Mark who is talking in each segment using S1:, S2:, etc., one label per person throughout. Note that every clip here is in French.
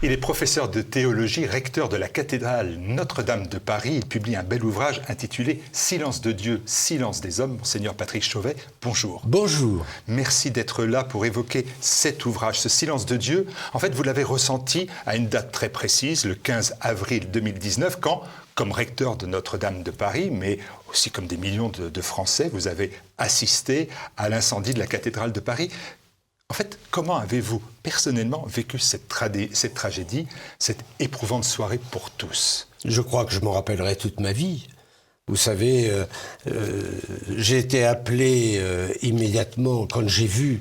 S1: Il est professeur de théologie, recteur de la cathédrale Notre-Dame de Paris. Il publie un bel ouvrage intitulé « Silence de Dieu, silence des hommes ». Monseigneur Patrick Chauvet, bonjour.
S2: Bonjour.
S1: Merci d'être là pour évoquer cet ouvrage, ce silence de Dieu. En fait, vous l'avez ressenti à une date très précise, le 15 avril 2019, quand, comme recteur de Notre-Dame de Paris, mais aussi comme des millions de Français, vous avez assisté à l'incendie de la cathédrale de Paris. En fait, comment avez-vous personnellement vécu cette tragédie, cette éprouvante soirée pour tous?
S2: Je crois que je m'en rappellerai toute ma vie. Vous savez, j'ai été appelé immédiatement quand j'ai vu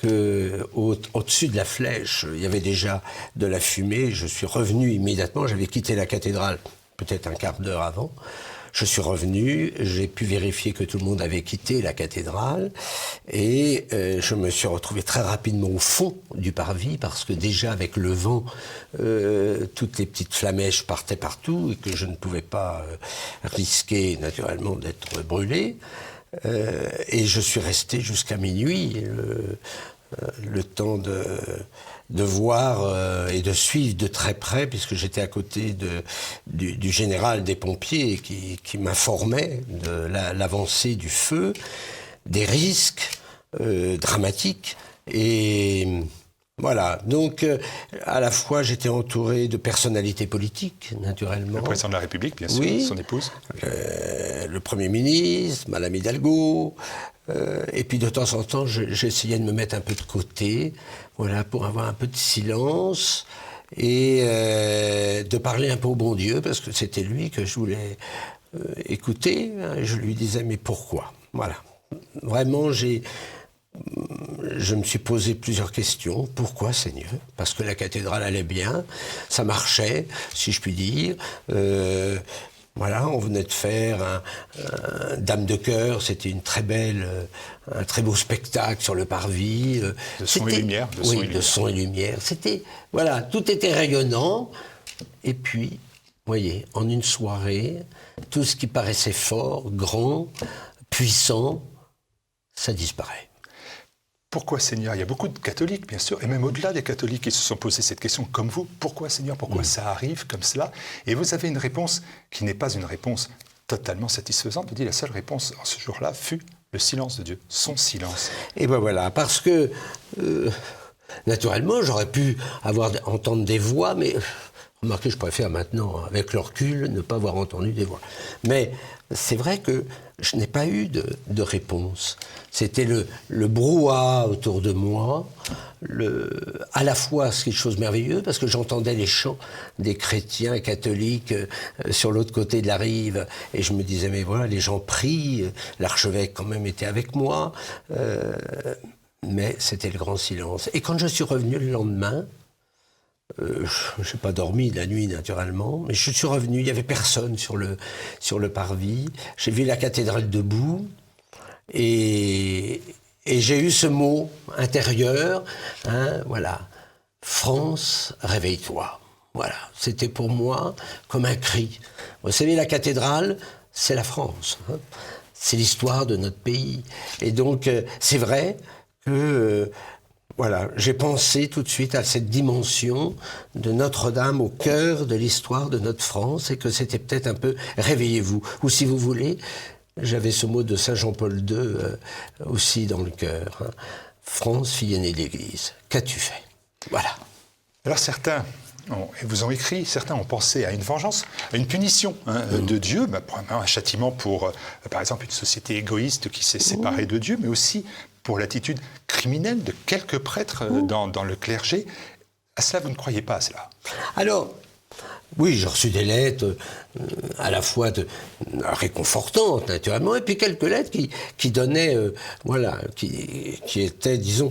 S2: qu'au-dessus de la flèche, il y avait déjà de la fumée. Je suis revenu immédiatement, j'avais quitté la cathédrale peut-être un quart d'heure avant. Je suis revenu, j'ai pu vérifier que tout le monde avait quitté la cathédrale et je me suis retrouvé très rapidement au fond du parvis parce que déjà avec le vent, toutes les petites flamèches partaient partout et que je ne pouvais pas risquer naturellement d'être brûlé. Et je suis resté jusqu'à minuit, le temps de voir et de suivre de très près, puisque j'étais à côté du général des pompiers qui m'informait de l'avancée du feu, des risques dramatiques. Et voilà, donc à la fois j'étais entouré de personnalités politiques, naturellement.
S1: Le président de la République, bien sûr,
S2: oui,
S1: son épouse.
S2: Le Premier ministre, Madame Hidalgo. Et puis de temps en temps, j'essayais de me mettre un peu de côté, voilà, pour avoir un peu de silence et de parler un peu au bon Dieu, parce que c'était lui que je voulais écouter. Et je lui disais, mais pourquoi? Voilà. Vraiment, je me suis posé plusieurs questions. Pourquoi, Seigneur? Parce que la cathédrale allait bien, ça marchait, si je puis dire. Voilà, on venait de faire un Dame de cœur, c'était une très belle, un très beau spectacle sur le parvis.
S1: De son et lumière.
S2: De son et lumière. C'était, voilà, tout était rayonnant. Et puis, vous voyez, en une soirée, tout ce qui paraissait fort, grand, puissant, ça disparaît.
S1: Pourquoi, Seigneur? Il y a beaucoup de catholiques, bien sûr, et même au-delà des catholiques qui se sont posés cette question comme vous. Pourquoi, Seigneur? Pourquoi ça arrive comme cela? Et vous avez une réponse qui n'est pas une réponse totalement satisfaisante. Vous dites la seule réponse en ce jour-là fut le silence de Dieu, son silence.
S2: Et ben voilà, parce que naturellement, j'aurais pu entendre des voix, mais remarquez, je préfère maintenant, avec le recul, ne pas avoir entendu des voix. Mais c'est vrai que je n'ai pas eu de réponse. C'était le brouhaha autour de moi, à la fois c'est une chose merveilleuse, parce que j'entendais les chants des chrétiens catholiques sur l'autre côté de la rive, et je me disais, mais voilà, les gens prient, l'archevêque quand même était avec moi, mais c'était le grand silence. Et quand je suis revenu le lendemain, je n'ai pas dormi la nuit naturellement, mais je suis revenu, il n'y avait personne sur le parvis, j'ai vu la cathédrale debout, et j'ai eu ce mot intérieur, hein, voilà, France, réveille-toi. Voilà, c'était pour moi comme un cri. Vous savez, la cathédrale, c'est la France, hein, c'est l'histoire de notre pays. Et donc, c'est vrai que... Voilà, j'ai pensé tout de suite à cette dimension de Notre-Dame au cœur de l'histoire de notre France et que c'était peut-être un peu « réveillez-vous ». Ou si vous voulez, j'avais ce mot de Saint Jean-Paul II aussi dans le cœur. Hein. « France, fille aînée de l'Église, qu'as-tu fait ?» Voilà.
S1: Alors certains vous ont écrit, certains ont pensé à une vengeance, à une punition de Dieu, probablement un châtiment pour, par exemple, une société égoïste qui s'est séparée de Dieu, mais aussi pour l'attitude criminelle de quelques prêtres dans le clergé. À cela, vous ne croyez pas à cela?
S2: Alors, oui, j'ai reçu des lettres à la fois réconfortantes, naturellement, et puis quelques lettres qui donnaient, voilà, qui étaient, disons,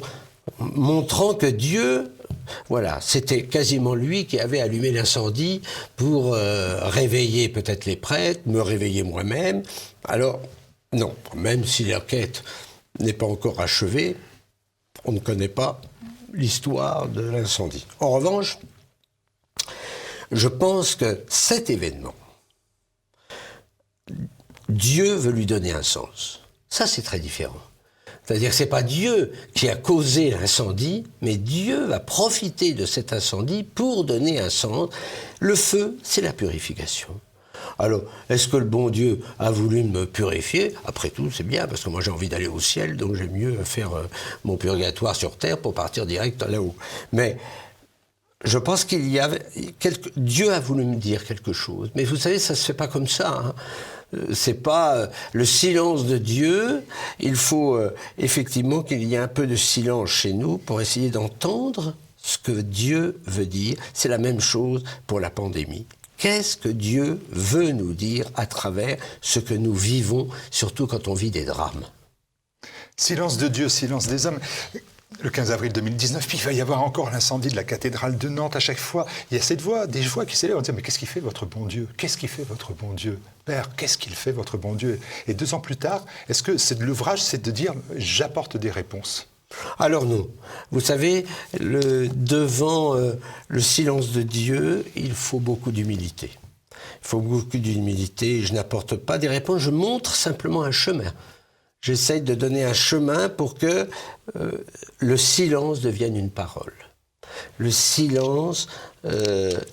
S2: montrant que Dieu, voilà, c'était quasiment lui qui avait allumé l'incendie pour réveiller peut-être les prêtres, me réveiller moi-même. Alors, non, même si l'enquête n'est pas encore achevée, on ne connaît pas l'histoire de l'incendie. En revanche, je pense que cet événement, Dieu veut lui donner un sens. Ça, c'est très différent. C'est-à-dire que ce n'est pas Dieu qui a causé l'incendie, mais Dieu va profiter de cet incendie pour donner un sens. Le feu, c'est la purification. Alors, est-ce que le bon Dieu a voulu me purifier? Après tout, c'est bien, parce que moi j'ai envie d'aller au ciel, donc j'aime mieux faire mon purgatoire sur terre pour partir direct là-haut. Mais je pense qu'il y avait... Dieu a voulu me dire quelque chose. Mais vous savez, ça ne se fait pas comme ça, hein. C'est pas le silence de Dieu. Il faut effectivement qu'il y ait un peu de silence chez nous pour essayer d'entendre ce que Dieu veut dire. C'est la même chose pour la pandémie. Qu'est-ce que Dieu veut nous dire à travers ce que nous vivons, surtout quand on vit des drames?
S1: Silence de Dieu, silence des hommes. Le 15 avril 2019, puis il va y avoir encore l'incendie de la cathédrale de Nantes. À chaque fois, il y a cette voix, des voix qui s'élèvent en disant « Mais qu'est-ce qu'il fait votre bon Dieu? Qu'est-ce qu'il fait votre bon Dieu? Père, qu'est-ce qu'il fait votre bon Dieu ?» Et 2 ans plus tard, est-ce que l'ouvrage, c'est de dire « J'apporte des réponses » ?
S2: Alors non. Vous savez, devant le silence de Dieu, il faut beaucoup d'humilité. Il faut beaucoup d'humilité. Je n'apporte pas des réponses, je montre simplement un chemin. J'essaye de donner un chemin pour que le silence devienne une parole. Le silence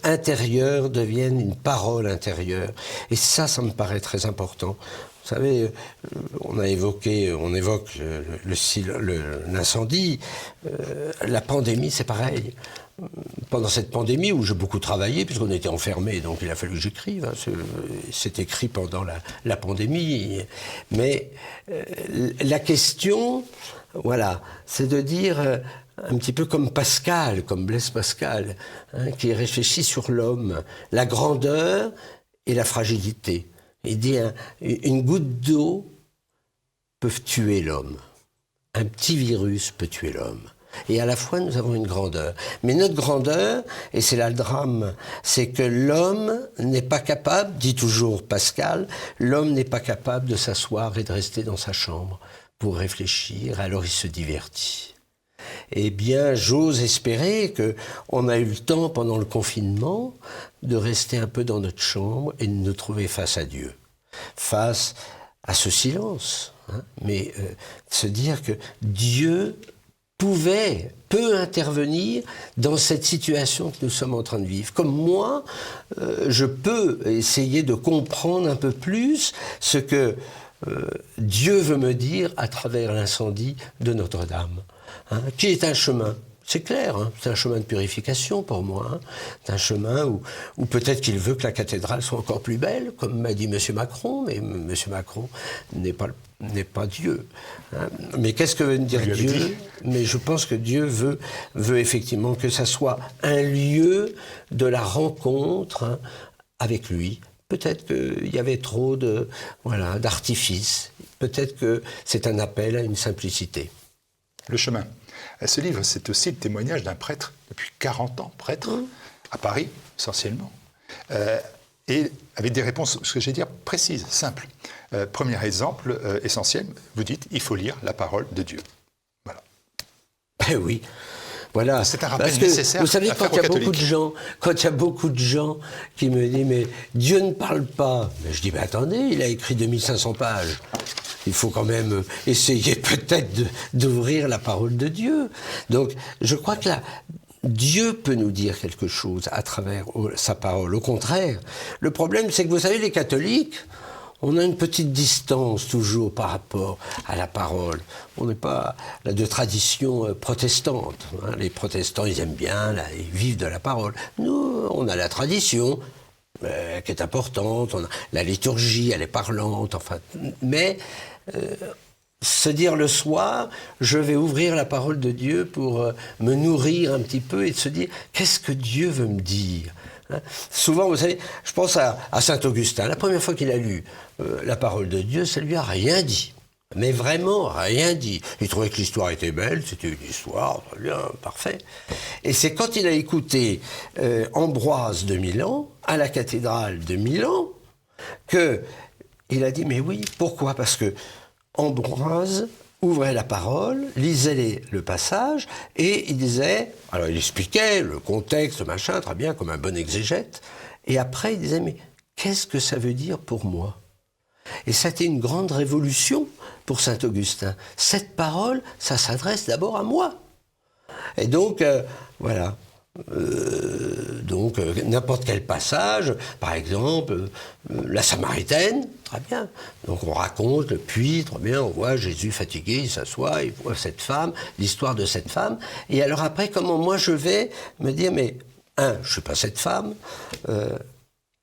S2: intérieur devienne une parole intérieure. Et ça me paraît très important. Vous savez, on évoque l'incendie. La pandémie, c'est pareil. Pendant cette pandémie où j'ai beaucoup travaillé, puisqu'on était enfermés, donc il a fallu que j'écrive. Hein, c'est écrit pendant la pandémie. Mais la question, voilà, c'est de dire un petit peu comme Pascal, comme Blaise Pascal, hein, qui réfléchit sur l'homme, la grandeur et la fragilité. Il dit une goutte d'eau peut tuer l'homme. Un petit virus peut tuer l'homme. Et à la fois, nous avons une grandeur. Mais notre grandeur, et c'est là le drame, c'est que l'homme n'est pas capable, dit toujours Pascal, l'homme n'est pas capable de s'asseoir et de rester dans sa chambre pour réfléchir, alors il se divertit. Eh bien, j'ose espérer qu'on a eu le temps, pendant le confinement, de rester un peu dans notre chambre et de nous trouver face à Dieu, face à ce silence, hein, mais se dire que Dieu peut intervenir dans cette situation que nous sommes en train de vivre. Comme moi, je peux essayer de comprendre un peu plus ce que Dieu veut me dire à travers l'incendie de Notre-Dame, hein, qui est un chemin. C'est clair, hein, c'est un chemin de purification pour moi. Hein. C'est un chemin où peut-être qu'il veut que la cathédrale soit encore plus belle, comme m'a dit M. Macron, mais M. Macron n'est pas Dieu. Hein. Mais qu'est-ce que veut dire Dieu? Mais je pense que Dieu veut effectivement que ça soit un lieu de la rencontre, hein, avec lui. Peut-être qu'il y avait trop d'artifices. Peut-être que c'est un appel à une simplicité.
S1: Le chemin. Ce livre, c'est aussi le témoignage d'un prêtre, depuis 40 ans, prêtre, à Paris, essentiellement, et avec des réponses, ce que je vais dire, précises, simples. Premier exemple essentiel, vous dites, il faut lire la parole de Dieu. Voilà.
S2: Eh oui. Voilà.
S1: C'est un rappel nécessaire.
S2: Vous savez, quand il y a beaucoup de gens qui me disent, mais Dieu ne parle pas. Mais je dis, mais attendez, il a écrit 2500 pages. Il faut quand même essayer peut-être d'ouvrir la parole de Dieu. Donc, je crois que là, Dieu peut nous dire quelque chose à travers sa parole. Au contraire, le problème, c'est que vous savez, les catholiques, on a une petite distance toujours par rapport à la parole. On n'est pas là de tradition protestante. Hein. Les protestants, ils aiment bien, là, ils vivent de la parole. Nous, on a la tradition qui est importante. On a la liturgie, elle est parlante. Enfin, mais se dire le soir, je vais ouvrir la parole de Dieu pour me nourrir un petit peu et de se dire, qu'est-ce que Dieu veut me dire? Hein? Souvent, vous savez, je pense à Saint-Augustin. La première fois qu'il a lu la parole de Dieu, ça lui a rien dit. Mais vraiment rien dit. Il trouvait que l'histoire était belle, c'était une histoire, très bien, parfait. Et c'est quand il a écouté Ambroise de Milan, à la cathédrale de Milan, qu'il a dit, mais oui, pourquoi? Parce que Ambroise ouvrait la parole, lisait le passage, et il disait, alors il expliquait le contexte, machin, très bien, comme un bon exégète, et après il disait, mais qu'est-ce que ça veut dire pour moi? Et ça a été une grande révolution pour saint Augustin. Cette parole, ça s'adresse d'abord à moi. Et donc, voilà. N'importe quel passage, par exemple, la Samaritaine, très bien. Donc on raconte le puits, très bien, on voit Jésus fatigué, il s'assoit, il voit cette femme, l'histoire de cette femme. Et alors après, comment moi je vais me dire, mais je ne suis pas cette femme,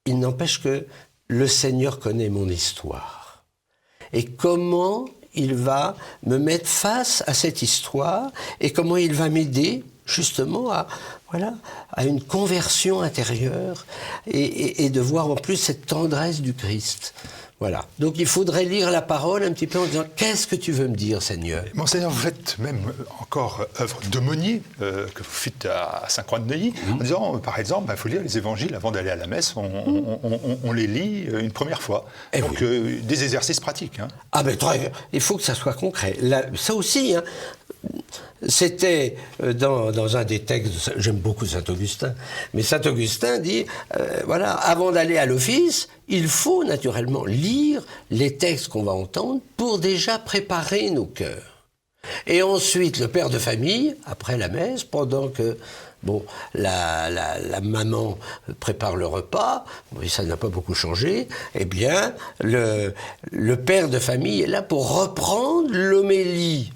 S2: il n'empêche que le Seigneur connaît mon histoire. Et comment il va me mettre face à cette histoire et comment il va m'aider justement à une conversion intérieure et de voir en plus cette tendresse du Christ. Voilà. Donc il faudrait lire la parole un petit peu en disant « Qu'est-ce que tu veux me dire, Seigneur ?»
S1: Monseigneur, vous faites même encore œuvre d'aumônier que vous faites à Saint-Croix-de-Neuilly, en disant, par exemple, il faut lire les évangiles avant d'aller à la messe, on les lit une première fois. Et donc des exercices pratiques. Hein.
S2: Ah ben très, il faut que ça soit concret. Là, ça aussi, hein, c'était dans un des textes, j'aime beaucoup Saint-Augustin, mais Saint-Augustin dit, avant d'aller à l'office, il faut naturellement lire les textes qu'on va entendre pour déjà préparer nos cœurs. Et ensuite, le père de famille, après la messe, pendant que la maman prépare le repas, et ça n'a pas beaucoup changé, eh bien, le père de famille est là pour reprendre l'homélie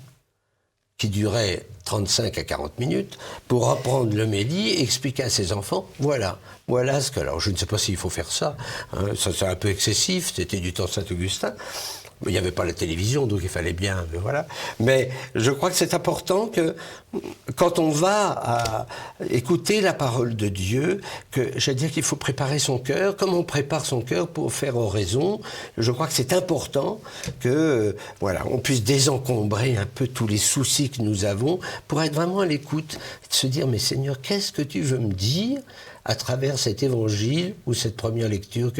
S2: qui durait 35 à 40 minutes, pour reprendre l'homélie et expliquer à ses enfants, voilà ce que... Alors je ne sais pas s'il faut faire ça, hein, ça c'est un peu excessif, c'était du temps de Saint-Augustin, il n'y avait pas la télévision, donc il fallait bien, voilà. Mais je crois que c'est important que, quand on va écouter la parole de Dieu, que j'allais dire qu'il faut préparer son cœur. Comme on prépare son cœur pour faire oraison, je crois que c'est important que, on puisse désencombrer un peu tous les soucis que nous avons pour être vraiment à l'écoute, de se dire, mais Seigneur, qu'est-ce que tu veux me dire à travers cet évangile ou cette première lecture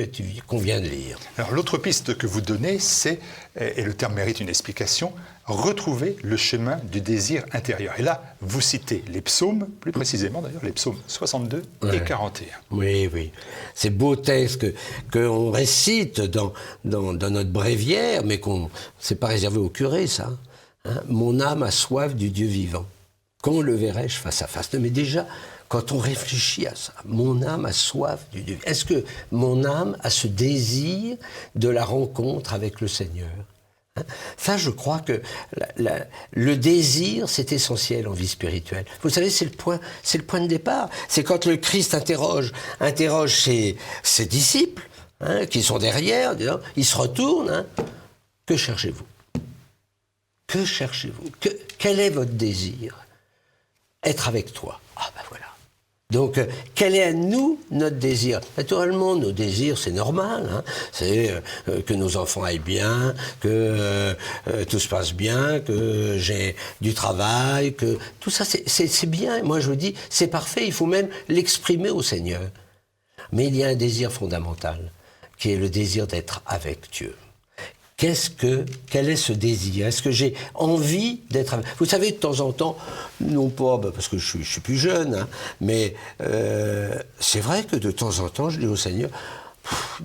S2: qu'on vient de lire.
S1: Alors l'autre piste que vous donnez, c'est, et le terme mérite une explication, retrouver le chemin du désir intérieur. Et là, vous citez les psaumes, plus précisément d'ailleurs les psaumes 62 et 41.
S2: Oui. Ces beaux textes qu'on récite dans notre bréviaire, mais c'est pas réservé au curé, ça. Hein. Mon âme a soif du Dieu vivant. Quand le verrai-je face à face? Mais déjà, quand on réfléchit à ça, mon âme a soif du Dieu. Est-ce que mon âme a ce désir de la rencontre avec le Seigneur? Ça, je crois que le désir, c'est essentiel en vie spirituelle. Vous savez, c'est le point de départ. C'est quand le Christ interroge ses disciples, qui sont derrière, il se retourne. Que cherchez-vous? Que cherchez-vous? Quel est votre désir? Être avec toi. Ah ben voilà. Donc, quel est à nous notre désir? Naturellement, nos désirs, c'est normal. Hein. C'est que nos enfants aillent bien, que tout se passe bien, que j'ai du travail, que tout ça, c'est bien. Moi, je vous dis, c'est parfait. Il faut même l'exprimer au Seigneur. Mais il y a un désir fondamental, qui est le désir d'être avec Dieu. Quel est ce désir? Est-ce que j'ai envie d'être avec... Vous savez, de temps en temps, non pas parce que je suis plus jeune, mais c'est vrai que de temps en temps, je dis au Seigneur,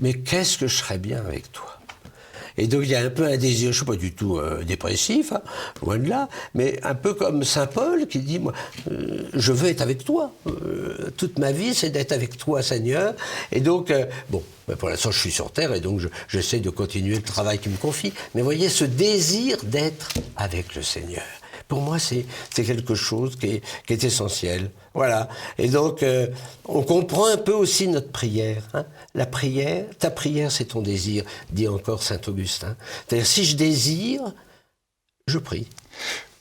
S2: mais qu'est-ce que je serais bien avec toi? Et donc il y a un peu un désir, je ne suis pas du tout dépressif, loin de là, mais un peu comme saint Paul qui dit, moi, je veux être avec toi. Toute ma vie, c'est d'être avec toi, Seigneur. Et donc, pour l'instant, je suis sur terre et donc j'essaie de continuer le travail qu'il me confie. Mais voyez, ce désir d'être avec le Seigneur, pour moi, c'est quelque chose qui est essentiel. Voilà. Et donc, on comprend un peu aussi notre prière. Hein. La prière, ta prière, c'est ton désir, dit encore saint Augustin. C'est-à-dire, si je désire, je prie.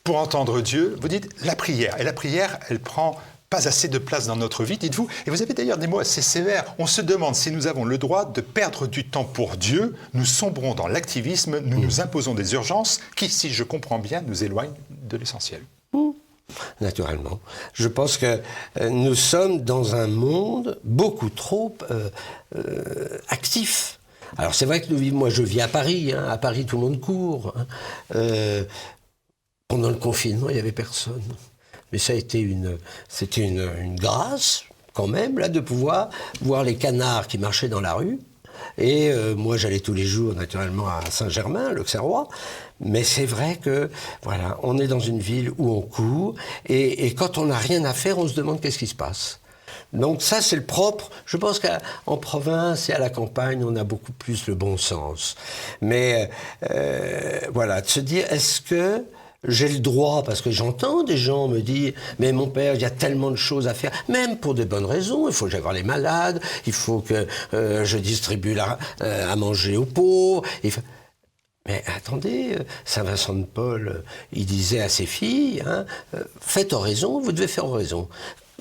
S1: Pour entendre Dieu, vous dites la prière. Et la prière, elle prend pas assez de place dans notre vie, dites-vous. Et vous avez d'ailleurs des mots assez sévères. On se demande si nous avons le droit de perdre du temps pour Dieu. Nous sombrons dans l'activisme, nous nous imposons des urgences qui, si je comprends bien, nous éloignent de l'essentiel.
S2: Naturellement. Je pense que nous sommes dans un monde beaucoup trop actif. Alors c'est vrai que moi je vis à Paris. À Paris, tout le monde court. Pendant le confinement, il n'y avait personne. Mais ça a été c'était une grâce, quand même, là, de pouvoir voir les canards qui marchaient dans la rue, Et moi, j'allais tous les jours, naturellement, à Saint-Germain, l'Auxerrois. Mais c'est vrai que, voilà, on est dans une ville où on court. Et quand on n'a rien à faire, on se demande qu'est-ce qui se passe. Donc ça, c'est le propre. Je pense qu'en province et à la campagne, on a beaucoup plus le bon sens. Mais voilà, de se dire, est-ce que j'ai le droit, parce que j'entends des gens me dire « Mais mon père, il y a tellement de choses à faire, même pour de bonnes raisons. Il faut que j'aille voir les malades, il faut que je distribue à manger aux pauvres. » Mais attendez, Saint Vincent de Paul, il disait à ses filles hein, « Faites oraison, vous devez faire oraison. »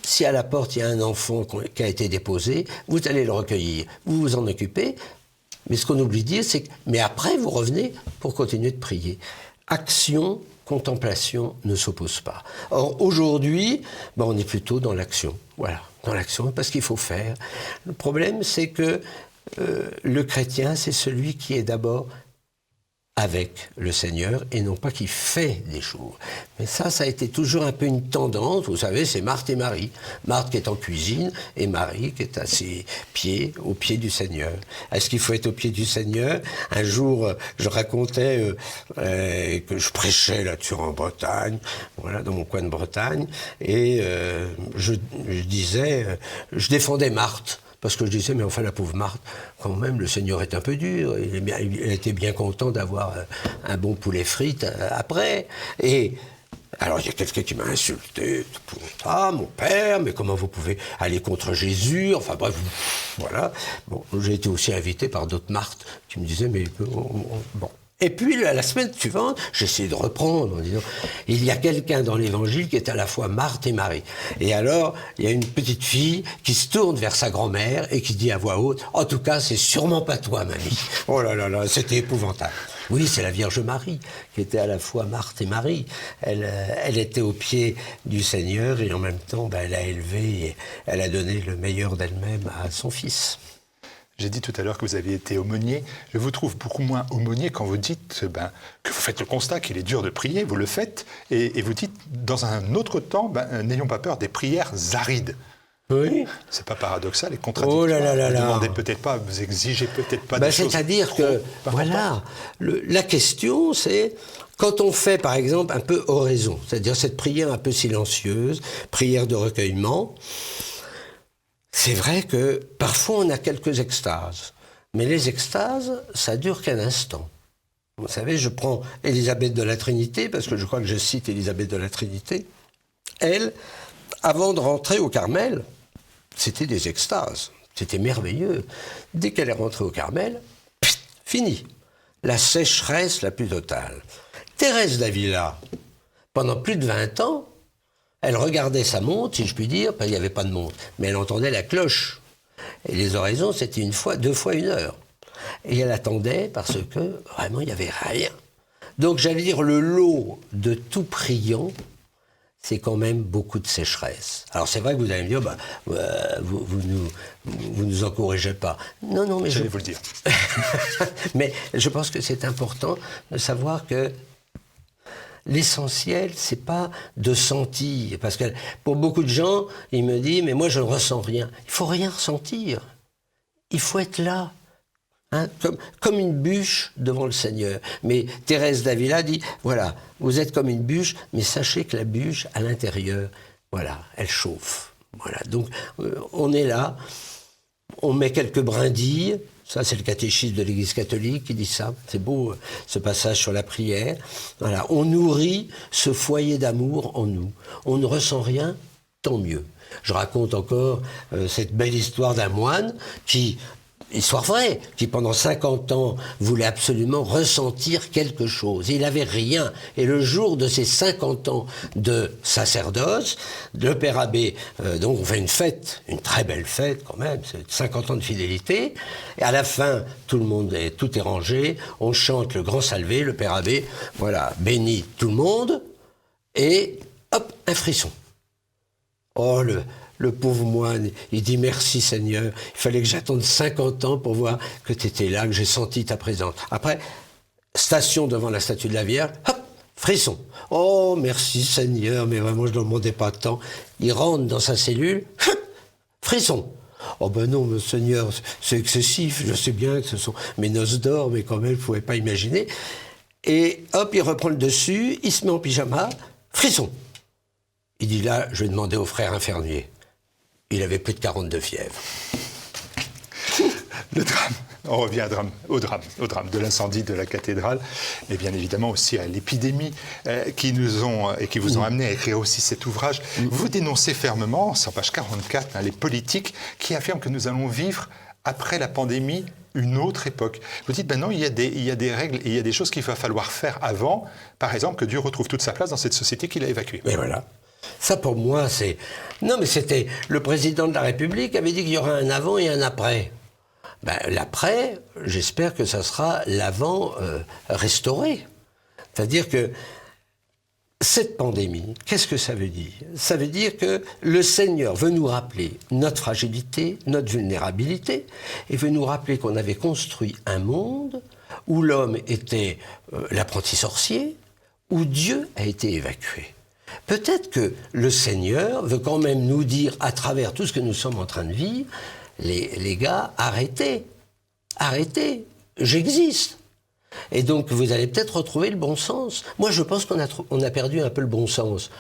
S2: Si à la porte, il y a un enfant qui a été déposé, vous allez le recueillir, vous vous en occupez. Mais ce qu'on oublie de dire, c'est que mais après, vous revenez pour continuer de prier. Action, contemplation ne s'opposent pas. Or, aujourd'hui, on est plutôt dans l'action. Voilà, dans l'action, parce qu'il faut faire. Le problème, c'est que le chrétien, c'est celui qui est d'abord avec le Seigneur et non pas qui fait des choses. Mais ça a été toujours un peu une tendance. Vous savez, c'est Marthe et Marie. Marthe qui est en cuisine et Marie qui est à ses pieds, aux pieds du Seigneur. Est-ce qu'il faut être au pied du Seigneur? Un jour, je racontais que je prêchais là-dessus en Bretagne, voilà, dans mon coin de Bretagne, et je disais, je défendais Marthe. Parce que je disais, mais enfin, la pauvre Marthe, quand même, le Seigneur est un peu dur. Il était bien content d'avoir un bon poulet frites après. Et alors, il y a quelqu'un qui m'a insulté. Ah, mon père, mais comment vous pouvez aller contre Jésus? Enfin, bref, voilà. Bon, j'ai été aussi invité par d'autres Marthes qui me disaient, mais bon. Et puis, la semaine suivante, j'ai essayé de reprendre en disant, il y a quelqu'un dans l'Évangile qui est à la fois Marthe et Marie. Et alors, il y a une petite fille qui se tourne vers sa grand-mère et qui dit à voix haute, en tout cas, c'est sûrement pas toi, mamie. Oh là là là, c'était épouvantable. Oui, c'est la Vierge Marie, qui était à la fois Marthe et Marie. Elle était au pied du Seigneur et en même temps, elle a élevé et elle a donné le meilleur d'elle-même à son fils.
S1: J'ai dit tout à l'heure que vous aviez été aumônier. Je vous trouve beaucoup moins aumônier quand vous dites que vous faites le constat qu'il est dur de prier, vous le faites, et vous dites, dans un autre temps, n'ayons pas peur des prières arides.
S2: Oui.
S1: C'est pas paradoxal et contradictoire.
S2: Oh là là là là.
S1: Vous demandez peut-être pas, vous exigez peut-être pas des choses.
S2: C'est-à-dire que, voilà, la question c'est, quand on fait par exemple un peu oraison, c'est-à-dire cette prière un peu silencieuse, prière de recueillement, c'est vrai que parfois on a quelques extases, mais les extases, ça dure qu'un instant. Vous savez, je prends Élisabeth de la Trinité, parce que je crois que je cite Élisabeth de la Trinité. Elle, avant de rentrer au Carmel, c'était des extases, c'était merveilleux. Dès qu'elle est rentrée au Carmel, fini. La sécheresse la plus totale. Thérèse d'Avila, pendant plus de 20 ans, elle regardait sa montre, si je puis dire, parce qu'il n'y avait pas de montre, mais elle entendait la cloche. Et les oraisons, c'était 2 fois 1 heure. Et elle attendait parce que, vraiment, il n'y avait rien. Donc, j'allais dire, le lot de tout priant, c'est quand même beaucoup de sécheresse. Alors, c'est vrai que vous allez me dire, vous nous encouragez pas. Non, mais
S1: je vais vous le dire.
S2: Mais je pense que c'est important de savoir que l'essentiel, c'est pas de sentir. Parce que pour beaucoup de gens, ils me disent, mais moi je ne ressens rien. Il faut rien ressentir. Il faut être là. Hein, comme une bûche devant le Seigneur. Mais Thérèse d'Avila dit, voilà, vous êtes comme une bûche, mais sachez que la bûche, à l'intérieur, voilà, elle chauffe. Voilà, donc on est là, on met quelques brindilles. Ça, c'est le catéchisme de l'Église catholique qui dit ça. C'est beau, ce passage sur la prière. Voilà, on nourrit ce foyer d'amour en nous. On ne ressent rien, tant mieux. Je raconte encore cette belle histoire d'un moine qui, histoire vraie, qui pendant 50 ans voulait absolument ressentir quelque chose. Il n'avait rien. Et le jour de ses 50 ans de sacerdoce, le père abbé, donc on fait une fête, une très belle fête quand même, c'est 50 ans de fidélité. Et à la fin, tout est rangé, on chante le grand salvé, le père abbé, voilà, bénit tout le monde, et hop, un frisson. Oh, le pauvre moine, il dit « Merci Seigneur, il fallait que j'attende 50 ans pour voir que tu étais là, que j'ai senti ta présence. » Après, station devant la statue de la Vierge, hop, frisson. « Oh, merci Seigneur, mais vraiment je ne demandais pas tant. » Il rentre dans sa cellule, hop, frisson. Oh ben non, monseigneur, c'est excessif, je sais bien que ce sont mes noces d'or, mais quand même, je ne pouvais pas imaginer. Et hop, il reprend le dessus, il se met en pyjama, frisson. Il dit là, je vais demander au frère infirmier. Il avait plus de 42 fièvres.
S1: Le drame. On revient au drame de l'incendie de la cathédrale, et bien évidemment aussi à l'épidémie qui nous ont et qui vous ont amené à écrire aussi cet ouvrage. Vous dénoncez fermement, sur page 44, les politiques qui affirment que nous allons vivre après la pandémie une autre époque. Vous dites, ben non, il y a des règles et il y a des choses qu'il va falloir faire avant, par exemple, que Dieu retrouve toute sa place dans cette société qu'il a évacuée.
S2: Mais voilà. Ça, pour moi, c'est... Non, mais c'était... Le président de la République avait dit qu'il y aura un avant et un après. Ben, l'après, j'espère que ça sera l'avant restauré. C'est-à-dire que cette pandémie, qu'est-ce que ça veut dire? Ça veut dire que le Seigneur veut nous rappeler notre fragilité, notre vulnérabilité, et veut nous rappeler qu'on avait construit un monde où l'homme était l'apprenti sorcier, où Dieu a été évacué. Peut-être que le Seigneur veut quand même nous dire, à travers tout ce que nous sommes en train de vivre, les gars, arrêtez, j'existe. Et donc, vous allez peut-être retrouver le bon sens. Moi, je pense qu'on a perdu un peu le bon sens.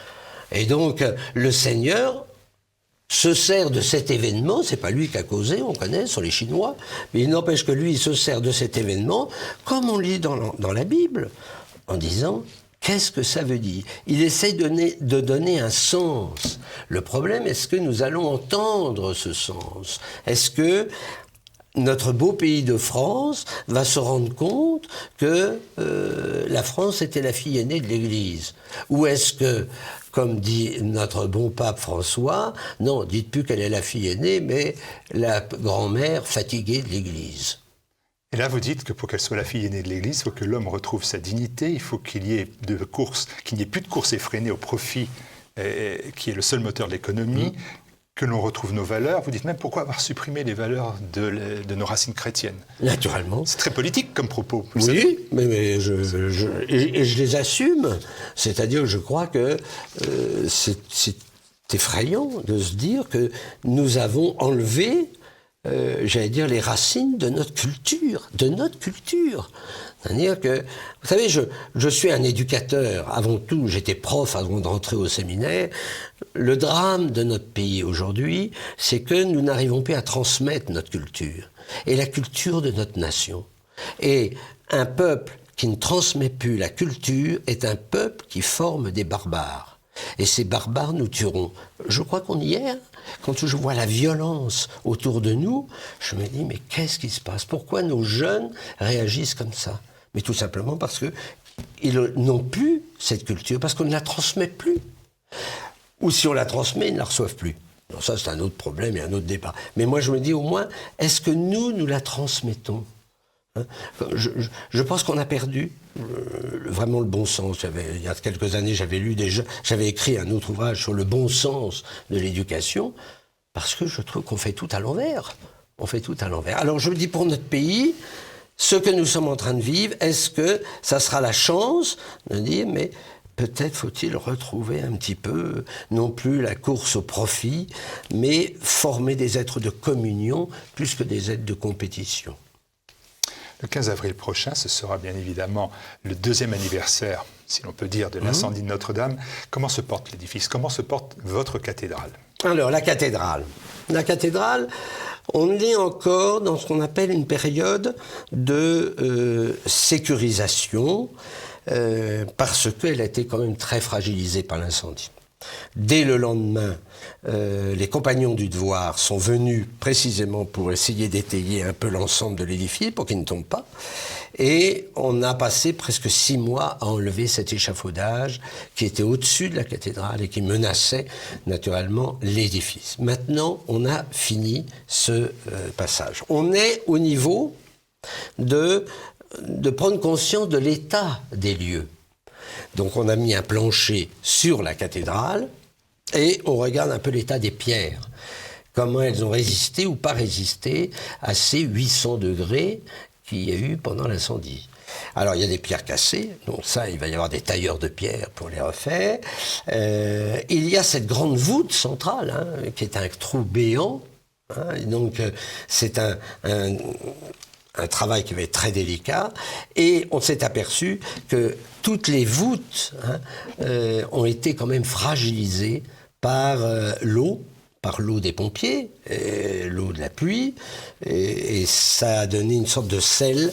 S2: Et donc, le Seigneur se sert de cet événement, c'est pas lui qui a causé, on connaît, ce sont les Chinois, mais il n'empêche que lui, il se sert de cet événement, comme on lit dans la Bible, en disant... Qu'est-ce que ça veut dire? Il essaie de donner un sens. Le problème, est-ce que nous allons entendre ce sens? Est-ce que notre beau pays de France va se rendre compte que la France était la fille aînée de l'Église? Ou est-ce que, comme dit notre bon pape François, non, dites plus qu'elle est la fille aînée, mais la grand-mère fatiguée de l'Église?
S1: Et là, vous dites que pour qu'elle soit la fille aînée de l'Église, il faut que l'homme retrouve sa dignité, il faut qu'il n'y ait plus de course effrénée au profit, qui est le seul moteur de l'économie, que l'on retrouve nos valeurs. Vous dites même pourquoi avoir supprimé les valeurs de nos racines chrétiennes?
S2: Naturellement.
S1: C'est très politique comme propos.
S2: Oui, mais je les assume. C'est-à-dire que je crois que c'est effrayant de se dire que nous avons enlevé j'allais dire, les racines de notre culture. C'est-à-dire que, vous savez, je suis un éducateur. Avant tout, j'étais prof avant d'entrer au séminaire. Le drame de notre pays aujourd'hui, c'est que nous n'arrivons plus à transmettre notre culture et la culture de notre nation. Et un peuple qui ne transmet plus la culture est un peuple qui forme des barbares. Et ces barbares nous tueront. Je crois qu'on y est. Quand je vois la violence autour de nous, je me dis, mais qu'est-ce qui se passe? Pourquoi nos jeunes réagissent comme ça? Mais tout simplement parce qu'ils n'ont plus cette culture, parce qu'on ne la transmet plus. Ou si on la transmet, ils ne la reçoivent plus. Alors ça, c'est un autre problème et un autre débat. Mais moi, je me dis au moins, est-ce que nous la transmettons? Je pense qu'on a perdu vraiment le bon sens. Il y a quelques années, j'avais écrit un autre ouvrage sur le bon sens de l'éducation, parce que je trouve qu'on fait tout à l'envers. Alors je me dis, pour notre pays, ce que nous sommes en train de vivre, est-ce que ça sera la chance de dire, mais peut-être faut-il retrouver un petit peu, non plus la course au profit, mais former des êtres de communion plus que des êtres de compétition.
S1: Le 15 avril prochain, ce sera bien évidemment le 2e anniversaire, si l'on peut dire, de l'incendie de Notre-Dame. Comment se porte l'édifice? Comment se porte votre cathédrale?
S2: Alors, la cathédrale. La cathédrale, on est encore dans ce qu'on appelle une période de sécurisation, parce qu'elle a été quand même très fragilisée par l'incendie. Dès le lendemain, les compagnons du devoir sont venus précisément pour essayer d'étayer un peu l'ensemble de l'édifice pour qu'il ne tombe pas. Et on a passé presque 6 mois à enlever cet échafaudage qui était au-dessus de la cathédrale et qui menaçait naturellement l'édifice. Maintenant, on a fini ce passage. On est au niveau de prendre conscience de l'état des lieux. Donc on a mis un plancher sur la cathédrale et on regarde un peu l'état des pierres. Comment elles ont résisté ou pas résisté à ces 800 degrés qu'il y a eu pendant l'incendie. Alors il y a des pierres cassées, donc ça il va y avoir des tailleurs de pierre pour les refaire. Il y a cette grande voûte centrale qui est un trou béant hein. Et donc, c'est un travail qui va être très délicat, et on s'est aperçu que toutes les voûtes ont été quand même fragilisées par l'eau des pompiers, l'eau de la pluie, et ça a donné une sorte de sel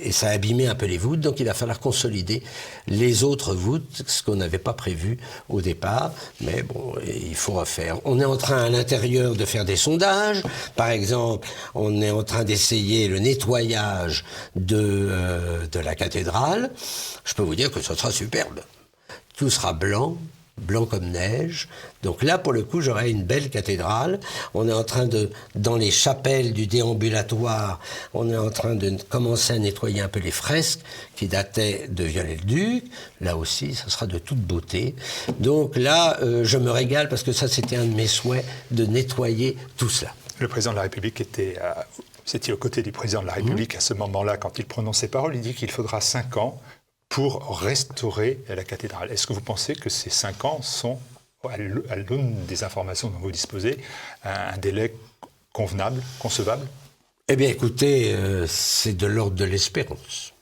S2: et ça a abîmé un peu les voûtes, donc il va falloir consolider les autres voûtes, ce qu'on n'avait pas prévu au départ, mais bon, il faut refaire. On est en train à l'intérieur de faire des sondages, par exemple, on est en train d'essayer le nettoyage de la cathédrale. Je peux vous dire que ce sera superbe. Tout sera blanc comme neige. Donc là, pour le coup, j'aurai une belle cathédrale. On est en train dans les chapelles du déambulatoire, on est en train de commencer à nettoyer un peu les fresques qui dataient de Viollet-le-Duc. Là aussi, ça sera de toute beauté. Donc là, je me régale parce que ça, c'était un de mes souhaits, de nettoyer tout cela.
S1: Le président de la République vous étiez aux côtés du président de la République à ce moment-là, quand il prononce ces paroles. Il dit qu'il faudra 5 ans pour restaurer la cathédrale. Est-ce que vous pensez que ces 5 ans sont, à l'aune des informations dont vous disposez, un délai convenable, concevable?
S2: Eh bien, écoutez, c'est de l'ordre de l'espérance.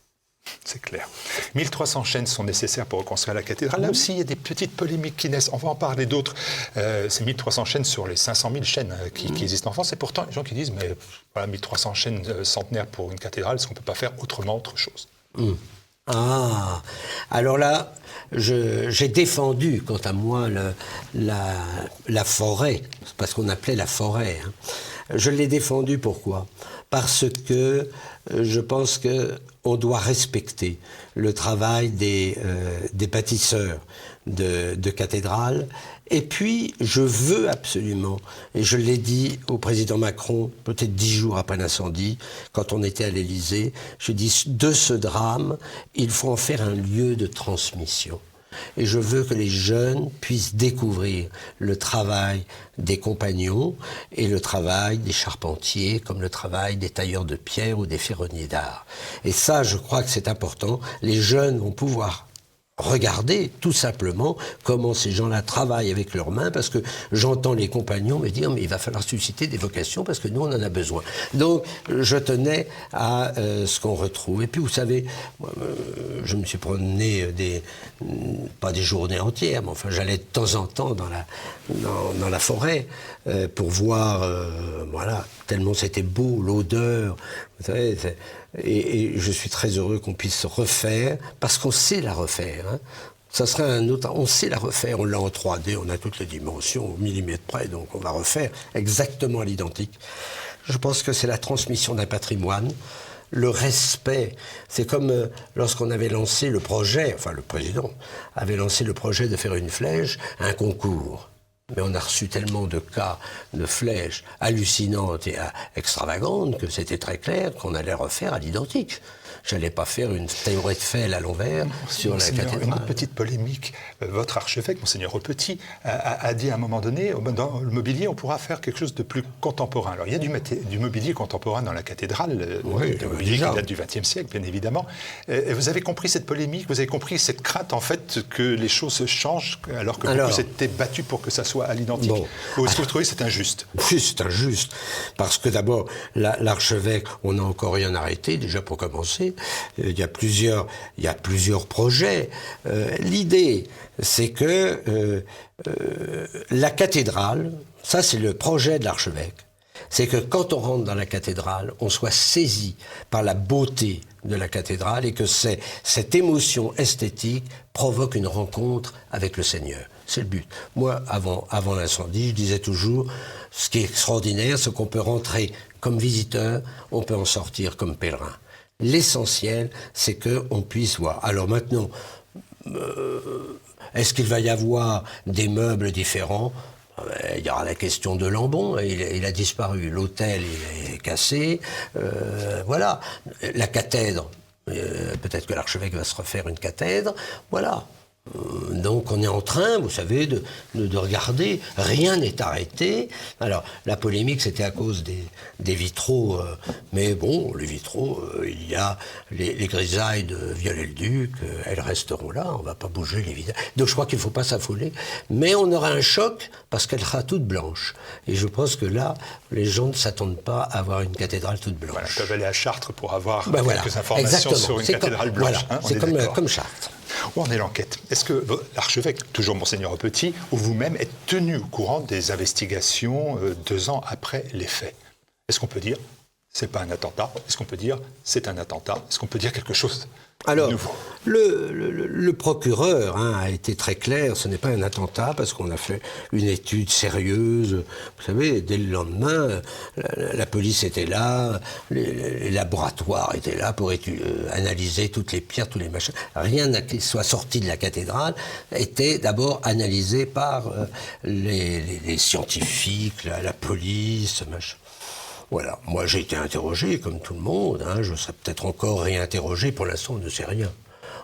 S1: C'est clair. 1300 chaînes sont nécessaires pour reconstruire la cathédrale. Là aussi, il y a des petites polémiques qui naissent. On va en parler d'autres. C'est 1300 chaînes sur les 500 000 chaînes qui existent en France. Et pourtant, les gens qui disent, mais voilà, 1300 chaînes centenaires pour une cathédrale, est-ce qu'on ne peut pas faire autrement autre chose?
S2: Ah, alors là, j'ai défendu, quant à moi, la forêt, parce qu'on appelait la forêt. Hein. Je l'ai défendu, pourquoi? Parce que je pense qu'on doit respecter le travail des bâtisseurs de cathédrales. Et puis, je veux absolument, et je l'ai dit au président Macron, peut-être 10 jours après l'incendie, quand on était à l'Élysée, je dis, de ce drame, il faut en faire un lieu de transmission. Et je veux que les jeunes puissent découvrir le travail des compagnons et le travail des charpentiers, comme le travail des tailleurs de pierre ou des ferronniers d'art. Et ça, je crois que c'est important. Les jeunes vont pouvoir regarder tout simplement comment ces gens-là travaillent avec leurs mains, parce que j'entends les compagnons me dire mais il va falloir susciter des vocations parce que nous on en a besoin. Donc je tenais à ce qu'on retrouve. Et puis vous savez, je me suis promené pas des journées entières, mais enfin j'allais de temps en temps dans la forêt pour voir, voilà, tellement c'était beau, l'odeur, vous savez. Et je suis très heureux qu'on puisse se refaire, parce qu'on sait la refaire. Hein. Ça serait un autre... On sait la refaire, on l'a en 3D, on a toutes les dimensions au millimètre près, donc on va refaire exactement à l'identique. Je pense que c'est la transmission d'un patrimoine, le respect. C'est comme lorsqu'on avait lancé le projet, enfin le président avait lancé le projet de faire une flèche, un concours. Mais on a reçu tellement de cas de flèches hallucinantes et extravagantes que c'était très clair qu'on allait refaire à l'identique. J'allais pas faire une théorie de Fell à l'envers sur la cathédrale.
S1: Une petite polémique. Votre archevêque, Monseigneur Aupetit, a dit à un moment donné, dans le mobilier, on pourra faire quelque chose de plus contemporain. Alors, il y a du mobilier contemporain dans la cathédrale,
S2: oui,
S1: le mobilier qui date du XXe siècle, bien évidemment. Et vous avez compris cette polémique, vous avez compris cette crainte, en fait, que les choses changent, alors que beaucoup s'étaient battus pour que ça soit à l'identique. Bon. Ou est-ce que vous trouvez que c'est injuste?
S2: Oui, c'est injuste. Parce que d'abord, l'archevêque, on n'a encore rien arrêté, déjà pour commencer. Il y a plusieurs projets. L'idée, c'est que la cathédrale, ça c'est le projet de l'archevêque, c'est que quand on rentre dans la cathédrale, on soit saisi par la beauté de la cathédrale et que cette émotion esthétique provoque une rencontre avec le Seigneur. C'est le but. Moi, avant l'incendie, je disais toujours, ce qui est extraordinaire, c'est qu'on peut rentrer comme visiteur, on peut en sortir comme pèlerin. L'essentiel, c'est qu'on puisse voir. Alors maintenant, est-ce qu'il va y avoir des meubles différents? Il y aura la question de Lambon, il a disparu. L'hôtel, il est cassé. Voilà. La cathèdre, peut-être que l'archevêque va se refaire une cathèdre. Voilà. Donc on est en train, vous savez, de regarder. Rien n'est arrêté. Alors la polémique, c'était à cause des vitraux. Mais bon, les vitraux, il y a les grisailles de Viollet-le-Duc. Elles resteront là. On ne va pas bouger les vitraux. Donc je crois qu'il ne faut pas s'affoler. Mais on aura un choc parce qu'elle sera toute blanche. Et je pense que là, les gens ne s'attendent pas à avoir une cathédrale toute blanche.
S1: Voilà, ils peuvent aller à Chartres pour avoir
S2: voilà.
S1: quelques informations
S2: Exactement.
S1: sur une cathédrale blanche.
S2: Voilà.
S1: Hein,
S2: c'est comme Chartres.
S1: Où en est l'enquête? Est-ce que l'archevêque, toujours Monseigneur Petit, ou vous-même êtes tenu au courant des investigations 2 ans après les faits? Est-ce qu'on peut dire c'est pas un attentat? Est-ce qu'on peut dire c'est un attentat? Est-ce qu'on peut dire quelque chose
S2: Alors,
S1: de nouveau?
S2: le procureur a été très clair, ce n'est pas un attentat parce qu'on a fait une étude sérieuse. Vous savez, dès le lendemain, la police était là, les laboratoires étaient là pour analyser toutes les pierres, tous les machins. Rien qui soit sorti de la cathédrale était d'abord analysé par les scientifiques, la police, machin. Voilà, moi j'ai été interrogé comme tout le monde, je serai peut-être encore réinterrogé, pour l'instant on ne sait rien.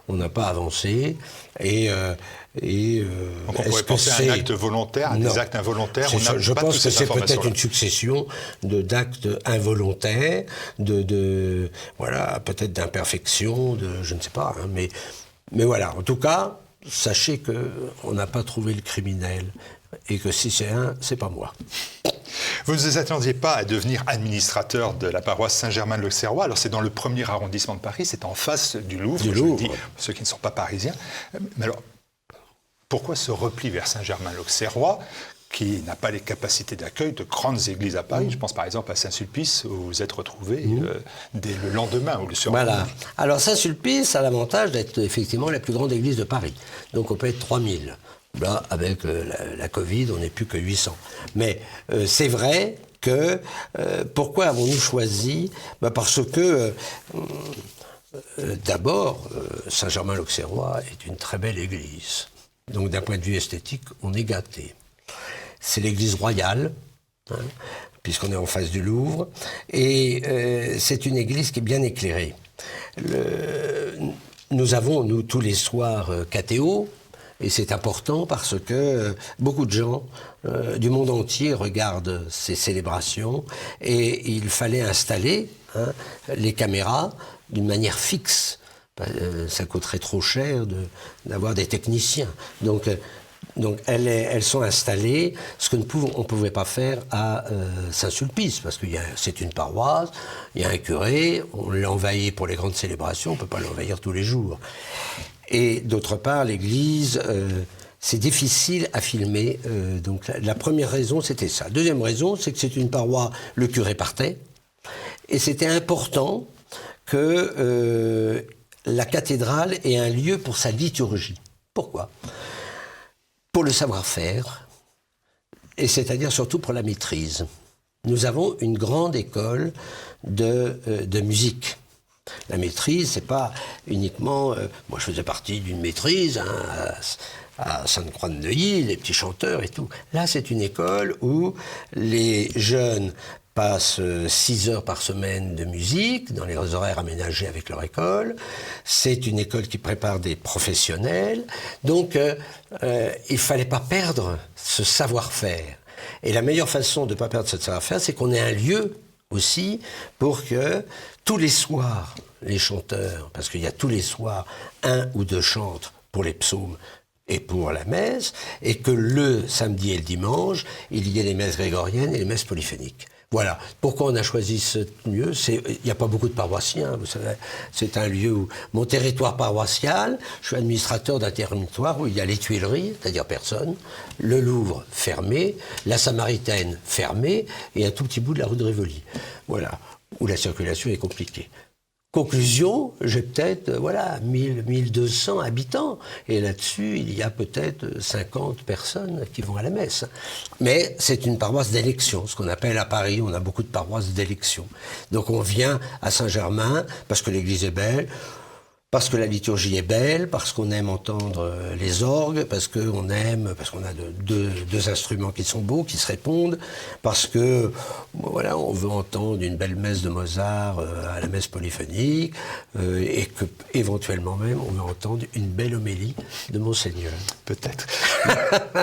S2: On n'a pas avancé
S1: donc on pourrait penser à un acte volontaire, à des actes involontaires.
S2: Je pense que c'est peut-être une succession d'actes involontaires, voilà, peut-être d'imperfections, je ne sais pas, mais voilà, en tout cas, sachez qu'on n'a pas trouvé le criminel et que si c'est c'est pas moi.
S1: Vous ne vous attendiez pas à devenir administrateur de la paroisse Saint-Germain-l'Auxerrois. Alors c'est dans le 1er arrondissement de Paris, c'est en face du Louvre, je le dis, ceux qui ne sont pas parisiens. Mais alors, pourquoi ce repli vers Saint-Germain-l'Auxerrois, qui n'a pas les capacités d'accueil de grandes églises à Paris? Je pense par exemple à Saint-Sulpice, où vous êtes retrouvé dès le lendemain ou le surlendemain.
S2: Voilà. Alors Saint-Sulpice a l'avantage d'être effectivement la plus grande église de Paris. Donc on peut être 3000. Là, avec la Covid, on n'est plus que 800. Mais c'est vrai que... pourquoi avons-nous choisi? Parce que, d'abord, Saint-Germain-l'Auxerrois est une très belle église. Donc d'un point de vue esthétique, on est gâté. C'est l'église royale, puisqu'on est en face du Louvre, et c'est une église qui est bien éclairée. Nous avons, nous, tous les soirs, cathéo. Et c'est important parce que beaucoup de gens du monde entier regardent ces célébrations et il fallait installer les caméras d'une manière fixe. Ça coûterait trop cher d'avoir des techniciens. Donc elles sont installées, ce que on ne pouvait pas faire à Saint-Sulpice, parce que c'est une paroisse, il y a un curé, on l'envahit pour les grandes célébrations, on ne peut pas l'envahir tous les jours. Et d'autre part, l'église, c'est difficile à filmer. Donc la première raison, c'était ça. Deuxième raison, c'est que c'est une paroisse, le curé partait. Et c'était important que la cathédrale ait un lieu pour sa liturgie. Pourquoi? Pour le savoir-faire, et c'est-à-dire surtout pour la maîtrise. Nous avons une grande école de musique. La maîtrise, c'est pas uniquement... moi, je faisais partie d'une maîtrise à Sainte-Croix-de-Neuilly, les petits chanteurs et tout. Là, c'est une école où les jeunes passent 6 heures par semaine de musique, dans les horaires aménagés avec leur école. C'est une école qui prépare des professionnels. Donc, il fallait pas perdre ce savoir-faire. Et la meilleure façon de ne pas perdre ce savoir-faire, c'est qu'on ait un lieu aussi pour que tous les soirs, les chanteurs, parce qu'il y a tous les soirs 1 ou 2 chantres pour les psaumes et pour la messe, et que le samedi et le dimanche, il y ait les messes grégoriennes et les messes polyphéniques. Voilà. Pourquoi on a choisi ce lieu? Il n'y a pas beaucoup de paroissiens, vous savez. C'est un lieu où... Mon territoire paroissial, je suis administrateur d'un territoire où il y a les Tuileries, c'est-à-dire personne, le Louvre fermé, la Samaritaine fermée, et un tout petit bout de la rue de Rivoli. Voilà. Où la circulation est compliquée. Conclusion, j'ai peut-être 1200 habitants. Et là-dessus, il y a peut-être 50 personnes qui vont à la messe. Mais c'est une paroisse d'élection, ce qu'on appelle à Paris, on a beaucoup de paroisses d'élection. Donc on vient à Saint-Germain, parce que l'église est belle, Parce que la liturgie est belle, parce qu'on aime entendre les orgues, parce qu'on a deux instruments qui sont beaux, qui se répondent, parce que voilà, on veut entendre une belle messe de Mozart à la messe polyphonique, et que éventuellement même on veut entendre une belle homélie de Monseigneur.
S1: Peut-être.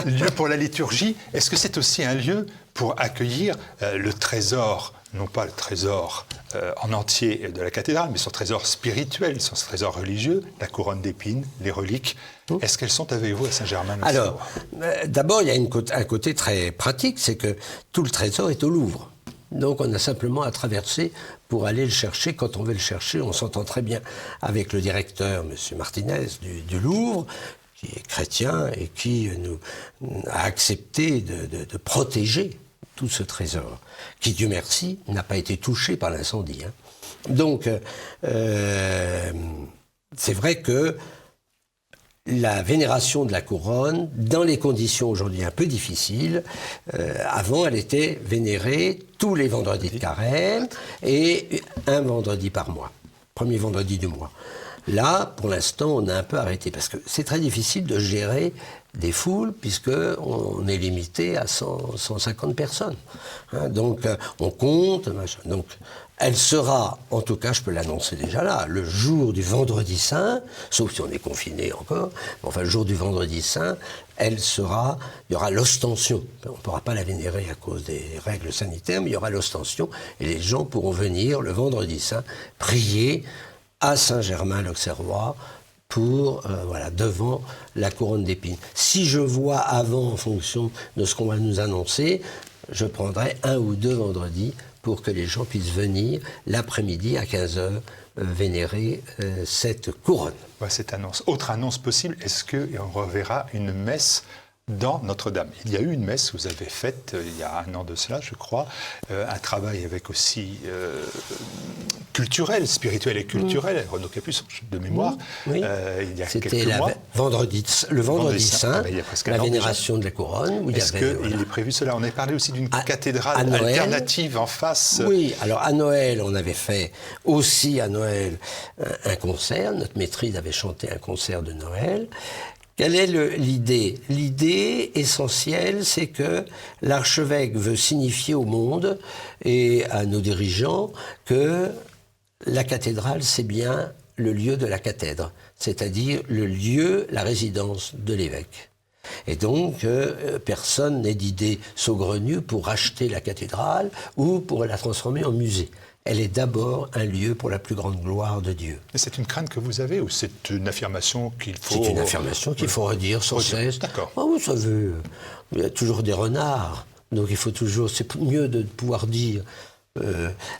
S1: Lieu pour la liturgie, est-ce que c'est aussi un lieu pour accueillir le trésor, non pas le trésor en entier de la cathédrale, mais son trésor spirituel, son trésor religieux, la couronne d'épines, les reliques. Est-ce qu'elles sont avec vous à Saint-Germain?
S2: Alors, d'abord, il y a un côté très pratique, c'est que tout le trésor est au Louvre. Donc on a simplement à traverser pour aller le chercher. Quand on veut le chercher, on s'entend très bien avec le directeur, M. Martinez, du Louvre, qui est chrétien et qui nous a accepté de protéger tout ce trésor, qui, Dieu merci, n'a pas été touché par l'incendie. Hein. Donc, c'est vrai que la vénération de la couronne, dans les conditions aujourd'hui un peu difficiles, avant elle était vénérée tous les vendredis de carême et un vendredi par mois, premier vendredi du mois. Là, pour l'instant, on a un peu arrêté, parce que c'est très difficile de gérer des foules, puisqu'on est limité à 150 personnes. Hein, donc, on compte, machin. Donc, elle sera, en tout cas, je peux l'annoncer déjà là, le jour du vendredi saint, sauf si on est confiné encore, enfin, le jour du vendredi saint, il y aura l'ostension. On ne pourra pas la vénérer à cause des règles sanitaires, mais il y aura l'ostension, et les gens pourront venir le vendredi saint prier à Saint-Germain-l'Auxerrois pour, devant la couronne d'épines. Si je vois avant, en fonction de ce qu'on va nous annoncer, je prendrai 1 ou 2 vendredis pour que les gens puissent venir l'après-midi à 15h vénérer cette couronne.
S1: Ouais, cette annonce. Autre annonce possible, est-ce qu'on reverra une messe dans Notre-Dame? Il y a eu une messe que vous avez faite il y a 1 an de cela, je crois, un travail avec aussi culturel, spirituel et culturel, Renaud Capuçon, de mémoire,
S2: oui.
S1: Il y a
S2: C'était
S1: quelques mois.
S2: Le vendredi saint, la vénération
S1: déjà.
S2: De la couronne.
S1: Est-ce qu'il est prévu cela? On a parlé aussi d'une cathédrale alternative en face.
S2: Oui, alors à Noël, on avait fait aussi à Noël un concert. Notre maîtrise avait chanté un concert de Noël. Quelle est l'idée? L'idée essentielle, c'est que l'archevêque veut signifier au monde et à nos dirigeants que la cathédrale, c'est bien le lieu de la cathèdre, c'est-à-dire le lieu, la résidence de l'évêque. Et donc, personne n'est d'idée saugrenue pour racheter la cathédrale ou pour la transformer en musée. Elle est d'abord un lieu pour la plus grande gloire de Dieu.
S1: Mais c'est une crainte que vous avez ou c'est une affirmation qu'il faut...
S2: C'est une affirmation qu'il faut redire sans cesse.
S1: D'accord.
S2: Ah, vous savez, il y a toujours des renards, donc il faut toujours... C'est mieux de pouvoir dire...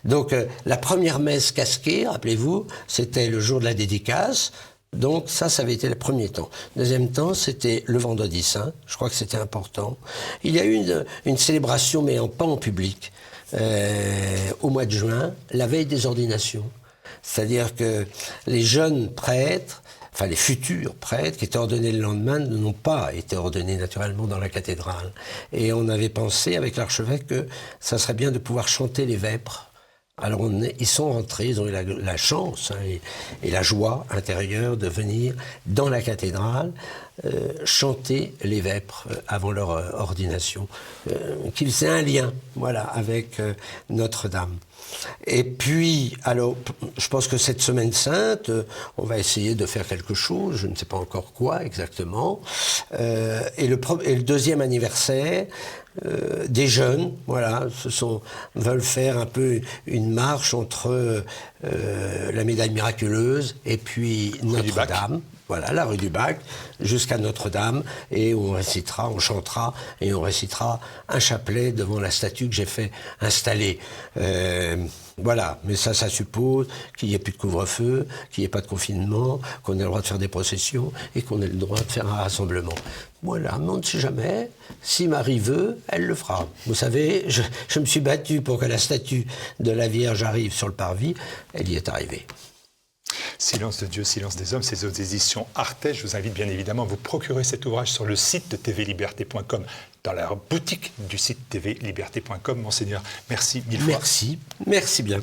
S2: Donc, la première messe casquée, rappelez-vous, c'était le jour de la dédicace. Donc ça avait été le premier temps. Deuxième temps, c'était le vendredi saint. Je crois que c'était important. Il y a eu une célébration, mais pas en public, au mois de juin, la veille des ordinations. C'est-à-dire que les jeunes prêtres, enfin les futurs prêtres qui étaient ordonnés le lendemain, n'ont pas été ordonnés naturellement dans la cathédrale. Et on avait pensé avec l'archevêque que ça serait bien de pouvoir chanter les vêpres. Alors ils sont rentrés, ils ont eu la chance et la joie intérieure de venir dans la cathédrale chanter les vêpres avant leur ordination, qu'ils aient un lien, voilà, avec Notre-Dame. Et puis, alors, je pense que cette semaine sainte, on va essayer de faire quelque chose, je ne sais pas encore quoi exactement. Et le deuxième anniversaire des jeunes, voilà, veulent faire un peu une marche entre la médaille miraculeuse et puis Notre-Dame. Voilà, la rue du Bac, jusqu'à Notre-Dame, et on chantera, et on récitera un chapelet devant la statue que j'ai fait installer. Voilà, mais ça suppose qu'il n'y ait plus de couvre-feu, qu'il n'y ait pas de confinement, qu'on ait le droit de faire des processions, et qu'on ait le droit de faire un rassemblement. Voilà, mais on ne sait jamais. Si Marie veut, elle le fera. Vous savez, je me suis battu pour que la statue de la Vierge arrive sur le parvis, elle y est arrivée.
S1: Silence de Dieu, silence des hommes, c'est aux éditions Artege. Je vous invite bien évidemment à vous procurer cet ouvrage sur le site de tvliberté.com, dans la boutique du site tvliberté.com. Monseigneur, merci mille fois.
S2: Merci bien.